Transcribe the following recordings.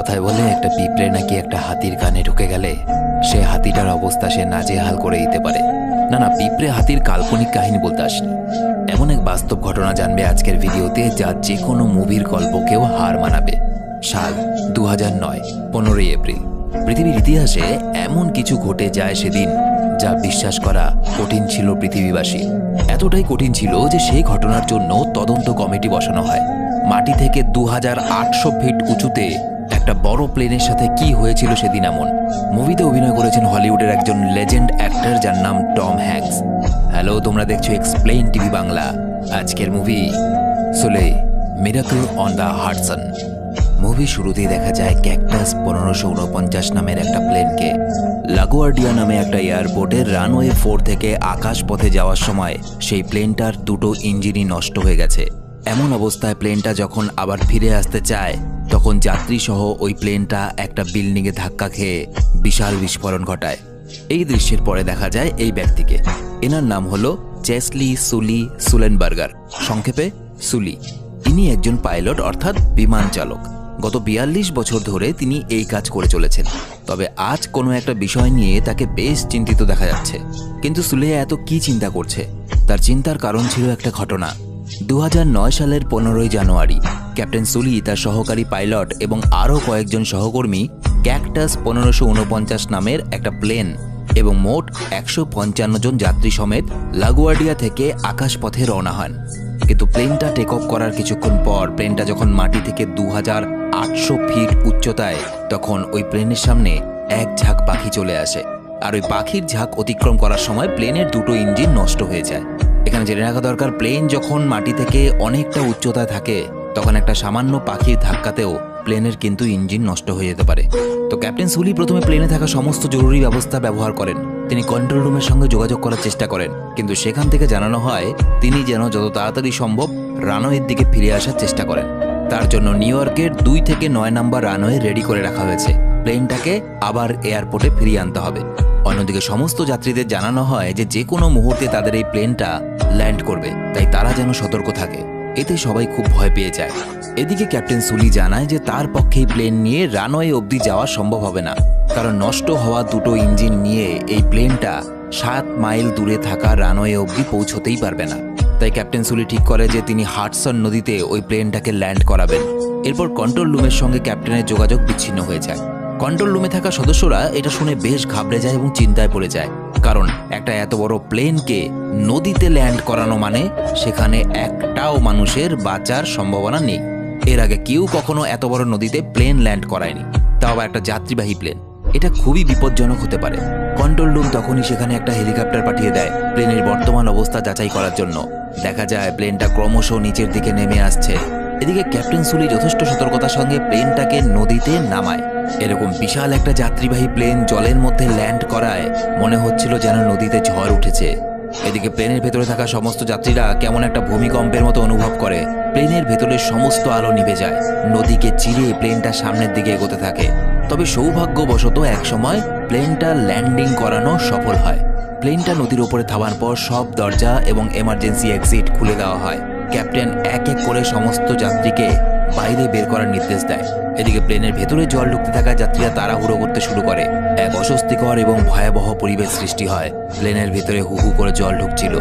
কথায় বলে একটা পিঁপড়ে নাকি একটা হাতির কানে ঢুকে গেলে সে হাতিটার অবস্থা সে নাজেহাল করে দিতে পারে। না না, পিঁপড়ে হাতির কাল্পনিক কাহিনী বলতে আসেনি, এমন এক বাস্তব ঘটনা জানবে আজকের ভিডিওতে, যা যে কোনো মুভির গল্পকেও হার মানাবে। সাল 2009, 15ই এপ্রিল। পৃথিবীর ইতিহাসে এমন কিছু ঘটে যায় সেদিন যা বিশ্বাস করা কঠিন ছিল পৃথিবীবাসী। এতটাই কঠিন ছিল যে সেই ঘটনার জন্য তদন্ত কমিটি বসানো হয়। মাটি থেকে 2800 ফিট উঁচুতে একটা বড় প্লেনের সাথে কি হয়েছিল সেদিন এমন। মুভিতে অভিনয় করেছেন হলিউডের একজন লেজেন্ড অ্যাক্টর যার নাম টম হ্যাঙ্কস। হ্যালো, তোমরা দেখছো এক্সপ্লেইন টিভি বাংলা। আজকের movie Sully, miracle on the Hudson. Movie শুরুতেই দেখা যায় ক্যাকটাস 1549 নামের একটা প্লেনকে লাগোয়ার্ডিয়া নামে একটা এয়ারপোর্টের রানওয়ে 4 থেকে আকাশ পথে যাওয়ার সময় সেই প্লেনটার দুটো ইঞ্জিনই নষ্ট হয়ে গেছে। এমন অবস্থায় প্লেনটা যখন আবার ফিরে আসতে চায় তখন যাত্রী সহ ওই প্লেনটা একটা বিল্ডিংয়ে ধাক্কা খেয়ে বিশাল বিস্ফোরণ ঘটায়। এই দৃশ্যের পরে দেখা যায় এই ব্যক্তিকে। এনার নাম হলো চেসলি সুলি সুলেনবার্গার, সংক্ষেপে সুলি। ইনি একজন পাইলট অর্থাৎ বিমান চালক। গত 42 বছর ধরে তিনি এই কাজ করে চলেছেন। তবে আজ কোনো একটা বিষয় নিয়ে তাকে বেশ চিন্তিত দেখা যাচ্ছে। কিন্তু সুলেয়া এত কি চিন্তা করছে? তার চিন্তার কারণ ছিল একটা ঘটনা। 2009 সালের 15ই জানুয়ারি ক্যাপ্টেন সুলি তার সহকারী পাইলট এবং আরও কয়েকজন সহকর্মী ক্যাকটাস 1549 নামের একটা প্লেন এবং মোট 155 জন যাত্রী সমেত লাগোয়ার্ডিয়া থেকে আকাশপথে রওনা হন। কিন্তু প্লেনটা টেক অফ করার কিছুক্ষণ পর প্লেনটা যখন মাটি থেকে 2800 ফিট উচ্চতায়, তখন ওই প্লেনের সামনে এক ঝাঁক পাখি চলে আসে। আর ওই পাখির ঝাঁক অতিক্রম করার সময় প্লেনের দুটো ইঞ্জিন নষ্ট হয়ে যায়। এখানে জেনে রাখা দরকার, প্লেন যখন মাটি থেকে অনেকটা উচ্চতায় থাকে তখন একটা সামান্য পাখির ধাক্কাতেও প্লেনের কিন্তু ইঞ্জিন নষ্ট হয়ে যেতে পারে। তো ক্যাপ্টেন সুলি প্রথমে প্লেনে থাকা সমস্ত জরুরি ব্যবস্থা ব্যবহার করেন। তিনি কন্ট্রোল রুমের সঙ্গে যোগাযোগ করার চেষ্টা করেন, কিন্তু সেখান থেকে জানানো হয় তিনি যেন যত তাড়াতাড়ি সম্ভব রানওয়ের দিকে ফিরে আসার চেষ্টা করেন। তার জন্য নিউ ইয়র্কের 2 থেকে 9 নম্বর রানওয়ে রেডি করে রাখা হয়েছে। প্লেনটাকে আবার এয়ারপোর্টে ফিরিয়ে আনতে হবে। অন্যদিকে সমস্ত যাত্রীদের জানানো হয় যে কোনো মুহূর্তে তাদের এই প্লেনটা ল্যান্ড করবে, তাই তারা যেন সতর্ক থাকে। এতে সবাই খুব ভয় পেয়ে যায়। এদিকে ক্যাপ্টেন সুলি জানায় যে তার পক্ষেই প্লেন নিয়ে রানওয়ে অবধি যাওয়া সম্ভব হবে না, কারণ নষ্ট হওয়া দুটো ইঞ্জিন নিয়ে এই প্লেনটা 7 মাইল দূরে থাকা রানওয়ে অবধি পৌঁছতেই পারবে না। তাই ক্যাপ্টেন সুলি ঠিক করে যে তিনি হাডসন নদীতে ওই প্লেনটাকে ল্যান্ড করাবেন। এরপর কন্ট্রোল রুমের সঙ্গে ক্যাপ্টেনের যোগাযোগ বিচ্ছিন্ন হয়ে যায়। কন্ট্রোল রুমে থাকা সদস্যরা এটা শুনে বেশ ঘাবড়ে যায় এবং চিন্তায় পড়ে যায়, কারণ একটা এত বড় প্লেনকে নদীতে ল্যান্ড করানো মানে সেখানে একটাও মানুষের বাঁচার সম্ভাবনা নেই। এর আগে কেউ কখনো এত বড় নদীতে প্লেন ল্যান্ড করায়নি, তাও আবার একটা যাত্রীবাহী প্লেন। এটা খুবই বিপজ্জনক হতে পারে। কন্ট্রোল রুম তখনই সেখানে একটা হেলিকপ্টার পাঠিয়ে দেয় প্লেনের বর্তমান অবস্থা যাচাই করার জন্য। দেখা যায় প্লেনটা ক্রমশ নিচের দিকে নেমে আসছে। এদিকে ক্যাপ্টেন সুলি যথেষ্ট সতর্কতার সঙ্গে প্লেনটাকে নদীতে নামায়। এরকম বিশাল একটা যাত্রীবাহী প্লেন জলের মধ্যে ল্যান্ড করায় মনে হচ্ছিল যেন নদীতে ঝড় উঠেছে। এদিকে প্লেনের ভেতরে থাকা সমস্ত যাত্রীরা কেমন একটা ভূমিকম্পের মতো অনুভব করে। প্লেনের ভেতরের সমস্ত আলো নিভে যায়। নদীকে চিরে প্লেনটা সামনের দিকে এগোতে থাকে। তবে সৌভাগ্যবশত একসময় প্লেনটা ল্যান্ডিং করানো সফল হয়। প্লেনটা নদীর ওপরে থামার পর সব দরজা এবং এমার্জেন্সি এক্সিট খুলে দেওয়া হয়। ক্যাপ্টেন এক এক করে সমস্ত যাত্রীকে বাইরে বের করার নির্দেশ দেয়। এদিকে প্লেনের ভেতরে জল ঢুকতে থাকা যাত্রীরা তাড়াহুড়ো করতে শুরু করে। এক অস্বস্তিকর এবং ভয়াবহ পরিবেশ সৃষ্টি হয়। প্লেনের ভেতরে হু হু করে জল ঢুকছিল।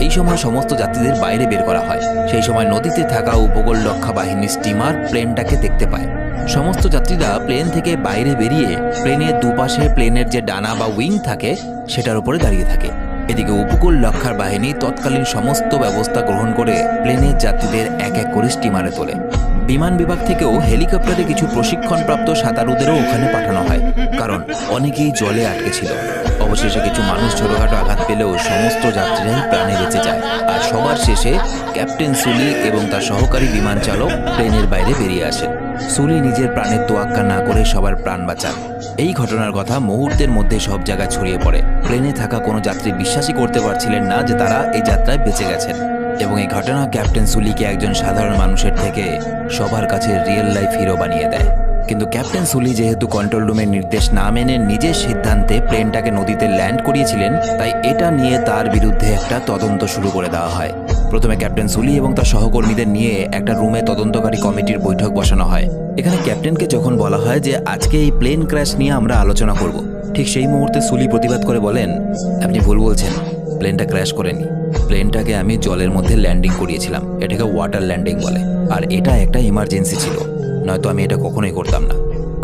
এই সময় সমস্ত যাত্রীদের বাইরে বের করা হয়। সেই সময় নদীতে থাকা উপকূল রক্ষা বাহিনীর স্টিমার প্লেনটাকে দেখতে পায়। সমস্ত যাত্রীরা প্লেন থেকে বাইরে বেরিয়ে প্লেনের দুপাশে প্লেনের যে ডানা বা উইং থাকে সেটার উপরে দাঁড়িয়ে থাকে। এদিকে উপকূল রক্ষার বাহিনী তৎকালীন সমস্ত ব্যবস্থা গ্রহণ করে প্লেনের যাত্রীদের এক এক করে স্টিমারে তোলে। বিমান বিভাগ থেকেও হেলিকপ্টারে কিছু প্রশিক্ষণপ্রাপ্ত সাঁতারুদেরও ওখানে পাঠানো হয়, কারণ অনেকেই জলে আটকে ছিল। অবশেষে কিছু মানুষ ছোটখাটো আঘাত পেলেও সমস্ত যাত্রীরাই প্রাণে বেঁচে যায়। আর সবার শেষে ক্যাপ্টেন সুলি এবং তার সহকারী বিমান চালক প্লেনের বাইরে বেরিয়ে আসেন। সুলি নিজের প্রাণের তোয়াক্কা না করে সবার প্রাণ বাঁচান। এই ঘটনার কথা মুহূর্তের মধ্যে সব জায়গায় ছড়িয়ে পড়ে। প্লেনে থাকা কোনো যাত্রী বিশ্বাসই করতে পারছিলেন না যে তারা এই যাত্রায় বেঁচে গেছেন। এবং এই ঘটনা ক্যাপ্টেন সুলিকে একজন সাধারণ মানুষের থেকে সবার কাছে রিয়েল লাইফ হিরো বানিয়ে দেয়। কিন্তু ক্যাপ্টেন সুলি যেহেতু কন্ট্রোল রুমের নির্দেশ না মেনে নিজের সিদ্ধান্তে প্লেনটাকে নদীতে ল্যান্ড করিয়েছিলেন, তাই এটা নিয়ে তার বিরুদ্ধে একটা তদন্ত শুরু করে দেওয়া হয়। প্রথমে ক্যাপ্টেন সুলি এবং তার সহকর্মীদের নিয়ে একটা রুমে তদন্তকারী কমিটির বৈঠক বসানো হয়। এখানে ক্যাপ্টেনকে যখন বলা হয় যে আজকে এই প্লেন ক্র্যাশ নিয়ে আমরা আলোচনা করব, ঠিক সেই মুহূর্তে সুলি প্রতিবাদ করে বলেন, আপনি ভুল বলছেন, প্লেনটা ক্র্যাশ করেনি। প্লেনটাকে আমি জলের মধ্যে ল্যান্ডিং করিয়েছিলাম, এটাকে ওয়াটার ল্যান্ডিং বলে, আর এটা একটা ইমার্জেন্সি ছিল, নয়তো আমি এটা কখনোই করতাম না।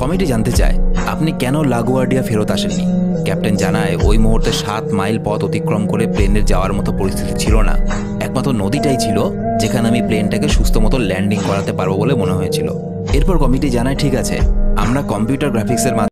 কমিটি জানতে চায় আপনি কেন লাগুয়ার্ডিয়া ফেরত আসেননি। ক্যাপ্টেন জানায় ওই মুহূর্তে 7 মাইল পথ অতিক্রম করে প্লেনের যাওয়ার মতো পরিস্থিতি ছিল না, একমাত্র নদীটাই ছিল যেখানে আমি প্লেনটাকে সুস্থ মতো ল্যান্ডিং করাতে পারবো বলে মনে হয়েছিল। এরপর কমিটি জানায় ঠিক আছে, আমরা কম্পিউটার গ্রাফিক্সের মাধ্যমে